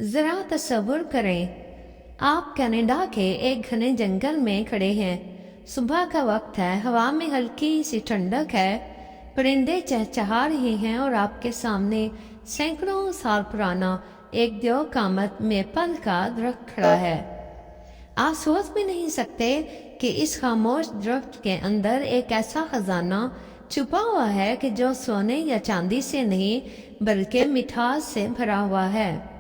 ज़रा तसव्वुर करें, आप कनाडा के एक घने जंगल में खड़े हैं। सुबह का वक्त है, हवा में हल्की सी ठंडक है, परिंदे चहचहा रहे हैं और आपके सामने सैकड़ों साल पुराना एक देव कामत मेपल का दरख्त खड़ा है। आप सोच भी नहीं सकते कि इस खामोश दरख्त के अंदर एक ऐसा खजाना छुपा हुआ है कि जो सोने या चांदी से नहीं बल्कि मिठास से भरा हुआ है।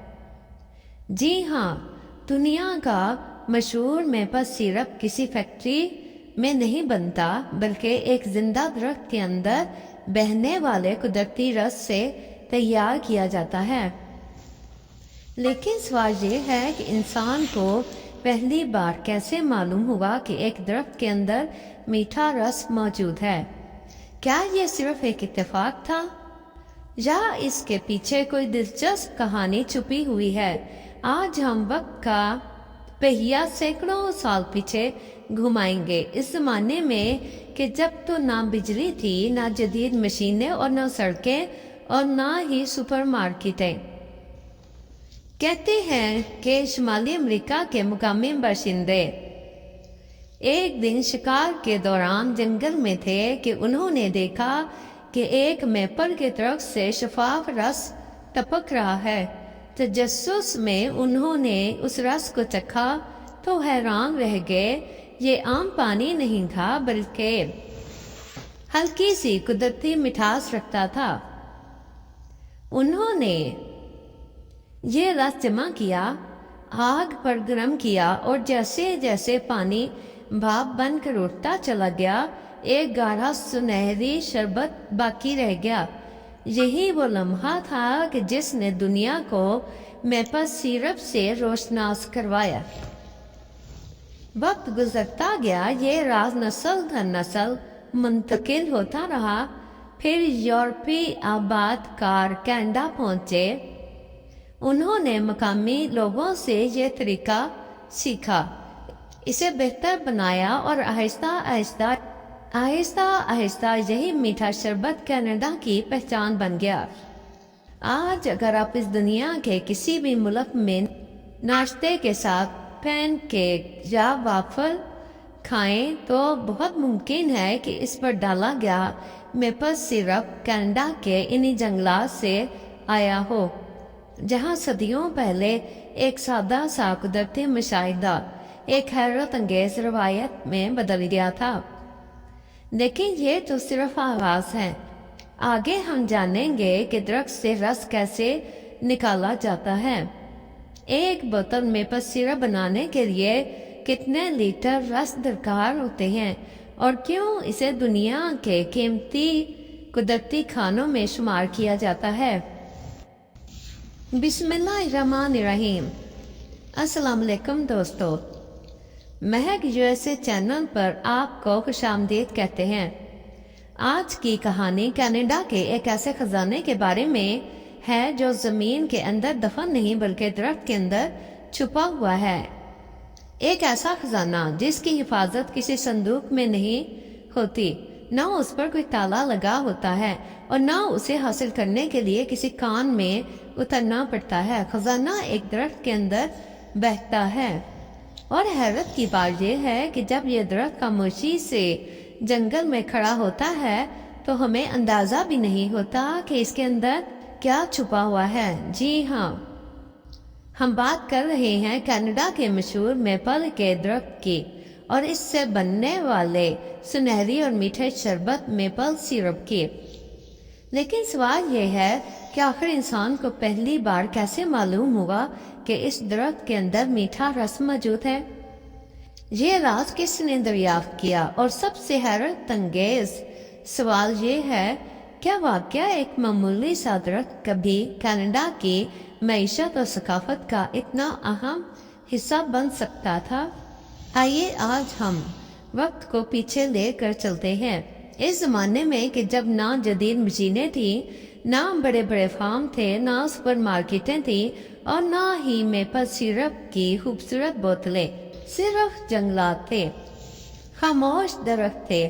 जी हाँ, दुनिया का मशहूर मेपल सिरप किसी फैक्ट्री में नहीं बनता, बल्कि एक जिंदा दरख्त के अंदर बहने वाले कुदरती रस से तैयार किया जाता है। लेकिन सवाल ये है कि इंसान को पहली बार कैसे मालूम हुआ कि एक दरख्त के अंदर मीठा रस मौजूद है? क्या ये सिर्फ एक इत्तेफाक था या इसके पीछे कोई दिलचस्प कहानी छुपी हुई है? आज हम वक्त का पहिया सैकड़ों साल पीछे घुमाएंगे, इस जमाने में कि जब तो ना बिजली थी, ना जदीद मशीनें और ना सड़कें और ना ही सुपरमार्केटें। कहते हैं कि शुमाली अमेरिका के मुकामी बाशिंदे एक दिन शिकार के दौरान जंगल में थे कि उन्होंने देखा कि एक मेपल के दरख्त से शफाफ रस टपक रहा है। तजस्सुस में उन्होंने उस रस को चखा तो हैरान रह गए। ये आम पानी नहीं था, बल्कि हल्की सी कुदरती मिठास रखता था। उन्होंने ये रस जमा किया, आग पर गर्म किया और जैसे जैसे पानी भाप बनकर उठता चला गया, एक गाढ़ा सुनहरी शरबत बाकी रह गया। यही वो लम्हा था कि जिसने दुनिया को मेपल सिरप से रोशनास करवाया। वक्त गुजरता गया, ये राज नस्ल दर नस्ल मुंतकिल होता रहा। फिर यूरोपीय आबादकार कनाडा पहुंचे। उन्होंने मकामी लोगों से ये तरीका सीखा, इसे बेहतर बनाया और आहिस्ता आहिस्ता यही मीठा शरबत कनाडा की पहचान बन गया। आज अगर आप इस दुनिया के किसी भी मुल्क में नाश्ते के साथ पैनकेक या वाफल खाएं तो बहुत मुमकिन है कि इस पर डाला गया मेपल सिरप कनाडा के इन्हीं जंगलात से आया हो, जहाँ सदियों पहले एक सादा सा कुदरती मुशाहिदा एक हैरत अंगेज रवायत में बदल गया था। लेकिन ये तो सिर्फ आगाज है। आगे हम जानेंगे कि दरख्त से रस कैसे निकाला जाता है। एक बोतल मेपल सिरप बनाने के लिए कितने लीटर रस दरकार होते हैं और क्यों इसे दुनिया के कीमती कुदरती खानों में शुमार किया जाता है। बिस्मिल्लाहिर्रहमानिर्रहीम। अस्सलाम वालेकुम दोस्तों, महक यूएसए चैनल पर आपको खुशामदीद कहते हैं। आज की कहानी कनाडा के एक ऐसे खजाने के बारे में है जो जमीन के अंदर दफन नहीं बल्कि दरख्त के अंदर छुपा हुआ है। एक ऐसा खजाना जिसकी हिफाजत किसी संदूक में नहीं होती, न उस पर कोई ताला लगा होता है और न उसे हासिल करने के लिए किसी कान में उतरना पड़ता है। खजाना एक दरख्त के अंदर बहता है और हैरत की बात यह है कि जब यह दरख्त खामोशी से जंगल में खड़ा होता है तो हमें अंदाजा भी नहीं होता कि इसके अंदर क्या छुपा हुआ है। जी हाँ, हम बात कर रहे हैं कनाडा के मशहूर मेपल के दरख्त की और इससे बनने वाले सुनहरी और मीठे शरबत मेपल सिरप की। लेकिन सवाल यह है कि आखिर इंसान को पहली बार कैसे मालूम हुआ कि इस दरख्त के अंदर मीठा रस मौजूद है? ये राज किसने दरियाफ्त किया? और सबसे हैरत अंगेज सवाल ये है, क्या वाकया एक मामूली सा दरख्त कभी कनाडा की मईशत और सकाफत का इतना अहम हिस्सा बन सकता था? आइए आज हम वक्त को पीछे लेकर चलते हैं, इस जमाने में कि जब ना जदीद मशीनें थी, ना बड़े बड़े फार्म थे, ना सुपर मार्केटें थी और ना ही मेपल सिरप की खूबसूरत बोतलें। सिर्फ जंगलात थे, खामोश दरख्त थे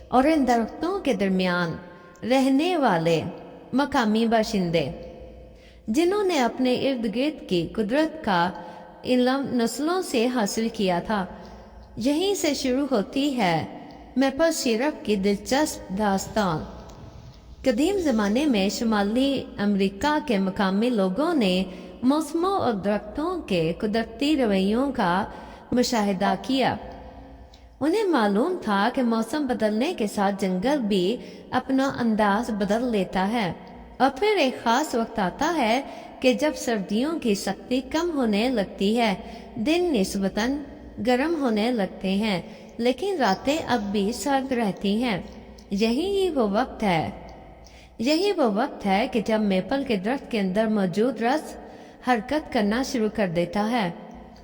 और इन दरख्तों के दरमियान रहने वाले मकामी बाशिंदे। जिन्होंने ने अपने इर्द गिर्द की कुदरत का इल्म नस्लों से हासिल किया था। यहीं से शुरू होती है मेपल सिरप की दिलचस्प दास्तान। कदीम ज़माने में शुमाली अमेरिका के मकामी लोगों ने मौसमों और दरख्तों के कुदरती रवैयों का मुशाहिदा किया। उन्हें मालूम था कि मौसम बदलने के साथ जंगल भी अपना अंदाज बदल लेता है और फिर एक ख़ास वक्त आता है कि जब सर्दियों की सख्ती कम होने लगती है, दिन निस्बतन गर्म होने लगते हैं, लेकिन रातें अब भी सर्द रहती हैं। यही वो वक्त है कि जब मेपल के दरख्त के अंदर मौजूद रस हरकत करना शुरू कर देता है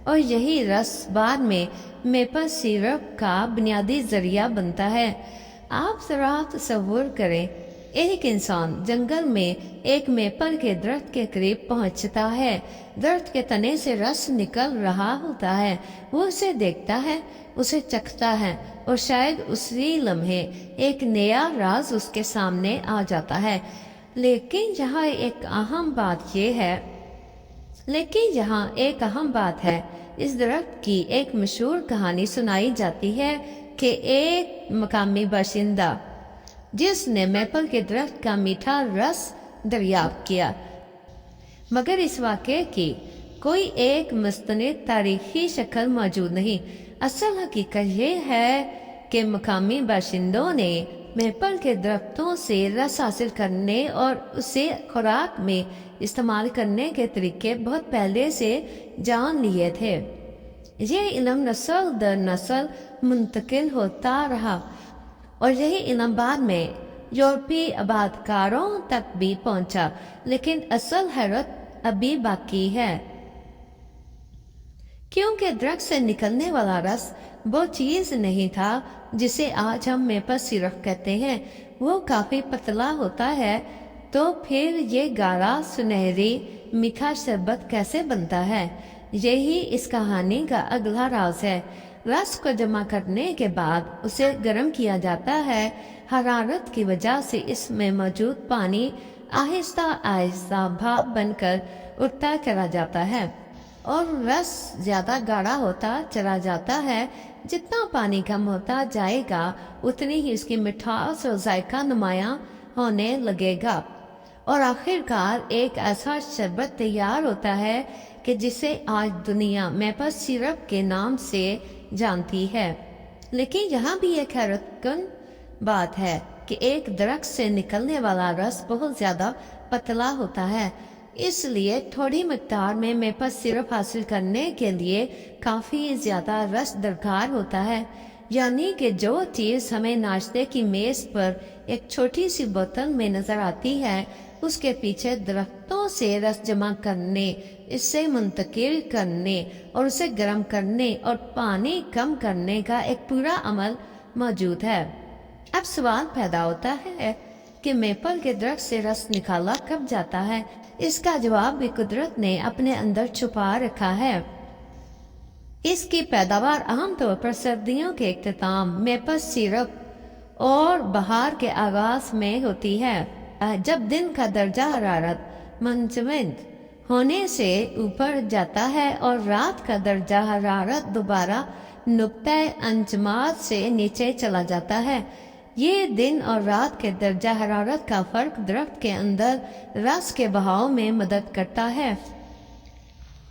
और यही रस बाद में मेपल सिरप का बुनियादी जरिया बनता है। आप जरा तसव्वुर करें, एक इंसान जंगल में एक मेपल के दरख्त के करीब पहुंचता है। दरख्त के तने से रस निकल रहा होता है। वो उसे देखता है, उसे चखता है और शायद उसी लम्हे एक नया राज उसके सामने आ जाता है। लेकिन यहाँ एक अहम बात है, इस दरख्त की एक मशहूर कहानी सुनाई जाती है कि एक मकामी बाशिंदा जिसने मेपल के दरख्त का मीठा रस दरियाफ्त किया, मगर इस वाक़े की कोई एक मुस्तनिद तारीखी शक्ल मौजूद नहीं। असल हकीकत ये है कि मकामी बाशिंदों ने मेपल के दरख्तों से रस हासिल करने और उसे खुराक में इस्तेमाल करने के तरीके बहुत पहले से जान लिए थे। ये इल्म नस्ल दर नस्ल मुंतकिल होता रहा और यही इल्म बाद में यूरोपीय आबादकारों तक भी पहुंचा। लेकिन असल हैरत अभी बाकी है, क्योंकि दरख्त से निकलने वाला रस वो चीज़ नहीं था जिसे आज हम मेपल सिरप कहते हैं। वो काफ़ी पतला होता है। तो फिर ये गाढ़ा सुनहरी मीठा शरबत कैसे बनता है? यही इस कहानी का अगला राज है। रस को जमा करने के बाद उसे गर्म किया जाता है। हरारत की वजह से इसमें मौजूद पानी आहिस्ता आहिस्ता भाप बनकर उठता चला जाता है और रस ज़्यादा गाढ़ा होता चला जाता है। जितना पानी कम होता जाएगा उतनी ही इसकी मिठास और जायका नुमायां होने लगेगा और आखिरकार एक ऐसा शरबत तैयार होता है कि जिसे आज दुनिया मेपल सिरप के नाम से जानती है। लेकिन यहाँ भी एक हैरतकुन बात है कि एक दरख्त से निकलने वाला रस बहुत ज़्यादा पतला होता है, इसलिए थोड़ी मिकदार में मेपल सिरप हासिल करने के लिए काफ़ी ज़्यादा रस दरकार होता है। यानी कि जो चीज़ हमें नाश्ते की मेज़ पर एक छोटी सी बोतल में नज़र आती है, उसके पीछे दरख्तों से रस जमा करने, इससे मुंतकिल करने और उसे गर्म करने और पानी कम करने का एक पूरा अमल मौजूद है। अब सवाल पैदा होता है कि मेपल के दरख्त से रस निकाला कब जाता है? इसका जवाब भी कुदरत ने अपने अंदर छुपा रखा है। इसकी पैदावार आमतौर पर सर्दियों के इख्तिताम, मेपल सिरप और बहार के आगाज में होती है, जब दिन का दर्जा हरारत मुंजमद होने से ऊपर जाता है और रात का दर्जा हरारत दोबारा नुक्ता अंजमात से नीचे चला जाता है। ये दिन और रात के दर्जा हरारत का फर्क दरख्त के अंदर रस के बहाव में मदद करता है।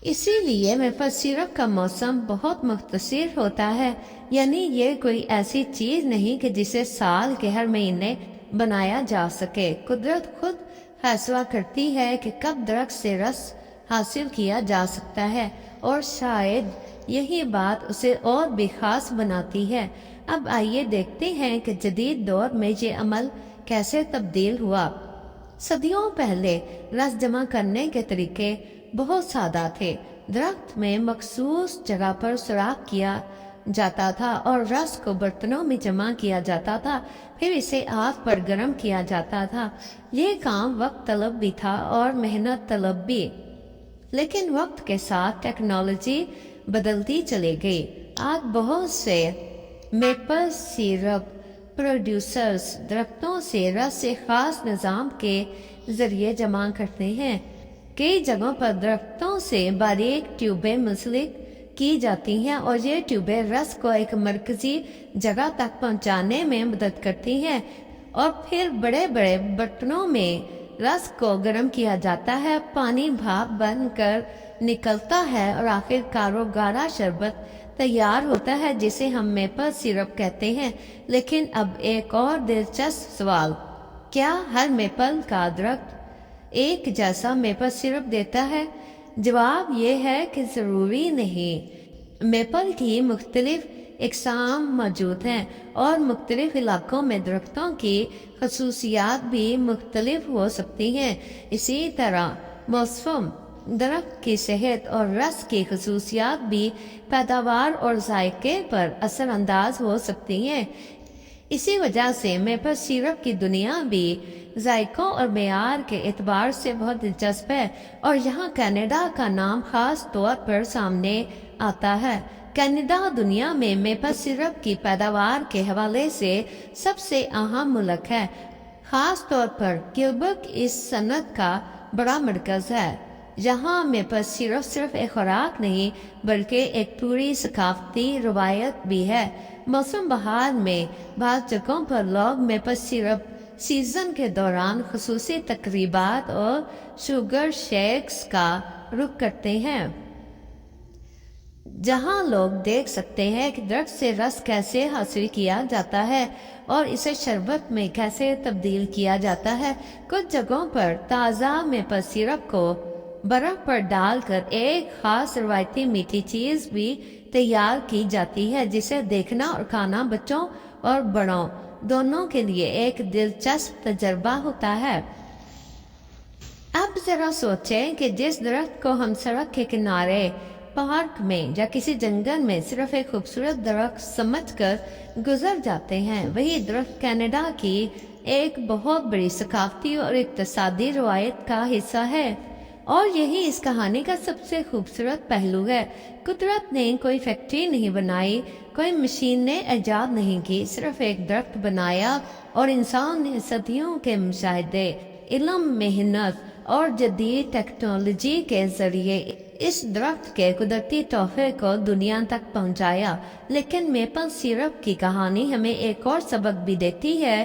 इसीलिए मेपल सिरप का मौसम बहुत मुख्तसर होता है। यानी ये कोई ऐसी चीज़ नहीं कि जिसे साल के हर महीने बनाया जा सके। कुदरत खुद फैसला करती है कि कब दरख्त से रस हासिल किया जा सकता है और शायद यही बात उसे और भी खास बनाती है। अब आइए देखते हैं कि जदीद दौर में ये अमल कैसे तब्दील हुआ। सदियों पहले रस जमा करने के तरीके बहुत सादा थे। दरख्त में मखसूस जगह पर सुराख किया जाता था और रस को बर्तनों में जमा किया जाता था, फिर इसे आग पर गर्म किया जाता था। ये काम वक्त तलब भी था और मेहनत तलब भी। लेकिन वक्त के साथ टेक्नोलॉजी बदलती चली गई। आज बहुत से मेपल सिरप प्रोड्यूसर्स दरख्तों से रस से खास निज़ाम के जरिए जमा करते हैं। कई जगहों पर दरख्तों से बारीक ट्यूबें मुंसलिक की जाती हैं और ये ट्यूबें रस को एक मरकजी जगह तक पहुंचाने में मदद करती हैं और फिर बड़े बड़े बर्तनों में रस को गर्म किया जाता है, पानी भाप बनकर निकलता है और आखिरकार वो गाढ़ा शरबत तैयार होता है जिसे हम मेपल सिरप कहते हैं। लेकिन अब एक और दिलचस्प सवाल, क्या हर मेपल का दरख्त एक जैसा मेपल सिरप देता है? जवाब ये है कि ज़रूरी नहीं। मेपल की मुख्तलिफ इकसाम मौजूद हैं और मुख्तलिफ इलाकों में दरख्तों की खसूसियात भी मुख्तलिफ हो सकती हैं। इसी तरह मौसम, दरख्त की सेहत और रस की खसूसियात भी पैदावार और जायके पर असरअंदाज हो सकती हैं। इसी वजह से मेपल सिरप की दुनिया भी जायकों और मेयार के एतबार से बहुत दिलचस्प है और यहाँ कनाडा का नाम खास तौर पर सामने आता है। कनाडा दुनिया में मेपल सिरप की पैदावार के हवाले से सबसे अहम मुल्क है। खास तौर पर क्यूबेक इस सनत का बड़ा मरकज है। यहाँ मेपल सिरप सिर्फ एक खुराक नहीं बल्कि एक पूरी सकाफती रवायत भी है। मौसम बहार में बाद जगहों पर लोग मेपल सिरप सीजन के दौरान खुसूसी तकरीबात और शुगर शेक्स का रुख करते हैं, जहां लोग देख सकते हैं कि दरख्त से रस कैसे हासिल किया जाता है और इसे शरबत में कैसे तब्दील किया जाता है। कुछ जगहों पर ताज़ा मेपल सिरप को बर्फ पर डालकर एक खास रवायती मीठी चीज़ भी तैयार की जाती है जिसे देखना और खाना बच्चों और बड़ों दोनों के लिए एक दिलचस्प तजर्बा होता है। अब जरा सोचें कि जिस दरख्त को हम सड़क के किनारे, पार्क में या किसी जंगल में सिर्फ एक खूबसूरत दरख्त समझकर गुजर जाते हैं, वही दरख्त कनाडा की एक बहुत बड़ी सकाफती और इक्तसादी रवायत का हिस्सा है। और यही इस कहानी का सबसे खूबसूरत पहलू है। कुदरत ने कोई फैक्ट्री नहीं बनाई, कोई मशीन ने ईजाद नहीं की, सिर्फ एक दरख्त बनाया और इंसान ने सदियों के मुशाहिदे, इल्म, मेहनत और जदीद टेक्नोलॉजी के जरिए इस दरख्त के कुदरती तोहफे को दुनिया तक पहुंचाया। लेकिन मेपल सिरप की कहानी हमें एक और सबक भी देती है।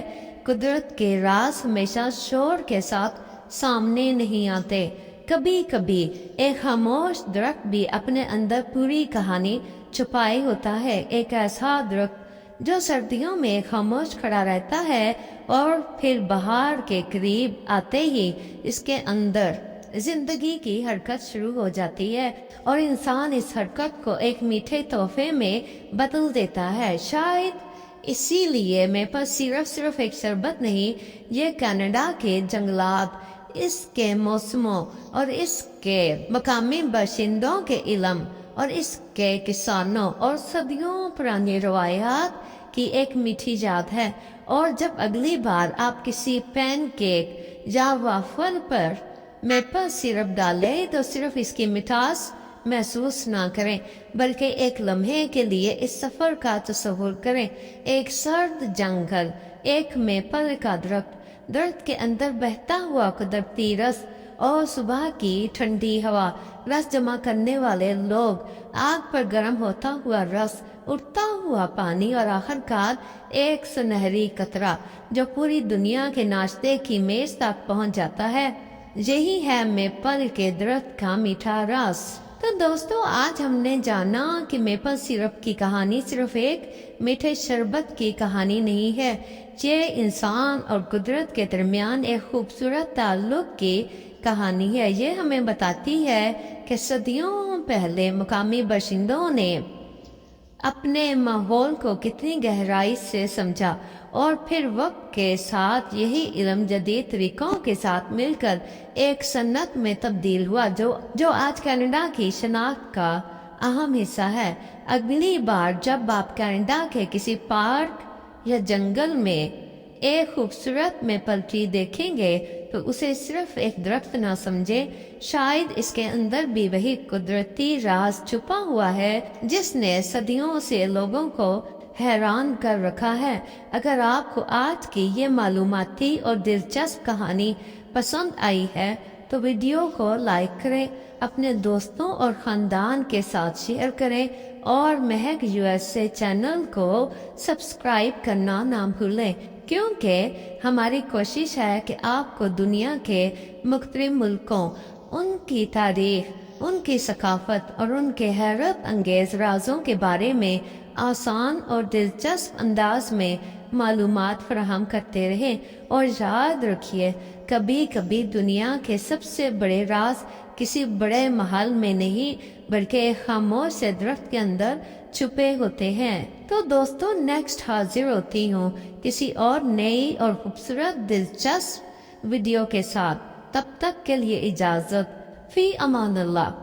कुदरत के राज हमेशा शोर के साथ सामने नहीं आते। कभी कभी एक खामोश दरख्त भी अपने अंदर पूरी कहानी छुपाए होता है। एक ऐसा दरख्त जो सर्दियों में खामोश खड़ा रहता है और फिर बहार के करीब आते ही इसके अंदर जिंदगी की हरकत शुरू हो जाती है और इंसान इस हरकत को एक मीठे तोहफे में बदल देता है। शायद इसीलिए मेपल सिरप सिर्फ एक शरबत नहीं, ये कनाडा के जंगलात, इसके मौसमों और इसके मकामी बाशिंदों के इल्म और इसके किसानों और सदियों पुरानी रवायात की एक मीठी याद है। और जब अगली बार आप किसी पैनकेक या वाफल पर मेपल सिरप डालें तो सिर्फ इसकी मिठास महसूस ना करें बल्कि एक लम्हे के लिए इस सफ़र का तस्वुर करें। एक सर्द जंगल, एक मेपल का दरख्त के अंदर बहता हुआ कुदरती रस और सुबह की ठंडी हवा, रस जमा करने वाले लोग, आग पर गर्म होता हुआ रस, उठता हुआ पानी और आखिरकार एक सुनहरी कतरा जो पूरी दुनिया के नाश्ते की मेज तक पहुंच जाता है। यही है मेपल के दरख्त का मीठा रस। तो दोस्तों, आज हमने जाना कि मेपल सिरप की कहानी सिर्फ एक मीठे शरबत की कहानी नहीं है, ये इंसान और कुदरत के दरमियान एक खूबसूरत ताल्लुक की कहानी है। ये हमें बताती है कि सदियों पहले मुकामी बाशिंदों ने अपने माहौल को कितनी गहराई से समझा और फिर वक्त के साथ यही इल्म जदीद तरीकों के साथ मिलकर एक सन्नत में तब्दील हुआ जो आज कनाडा की शनाख्त का अहम हिस्सा है। अगली बार जब आप कनाडा के किसी पार्क या जंगल में एक खूबसूरत मेपल ट्री देखेंगे तो उसे सिर्फ एक दरख्त ना समझे, शायद इसके अंदर भी वही कुदरती राज छुपा हुआ है जिसने सदियों से लोगों को हैरान कर रखा है। अगर आपको आज की ये मालूमाती और दिलचस्प कहानी पसंद आई है تو ویڈیو کو لائک کریں، اپنے دوستوں اور خاندان کے ساتھ شیئر کریں اور مہک USA چینل کو سبسکرائب کرنا نہ بھولیں، کیونکہ ہماری کوشش ہے کہ آپ کو دنیا کے مختلف ملکوں، ان کی تاریخ، ان کی ثقافت اور ان کے حیرت انگیز رازوں کے بارے میں آسان اور دلچسپ انداز میں معلومات فراہم کرتے رہیں۔ اور یاد رکھیے، کبھی کبھی دنیا کے سب سے بڑے راز کسی بڑے محل میں نہیں بلکہ ایک خاموش سے درخت کے اندر چھپے ہوتے ہیں۔ تو دوستو، نیکسٹ حاضر ہوتی ہوں کسی اور نئی اور خوبصورت دلچسپ ویڈیو کے ساتھ۔ تب تک کے لیے اجازت، فی امان اللہ۔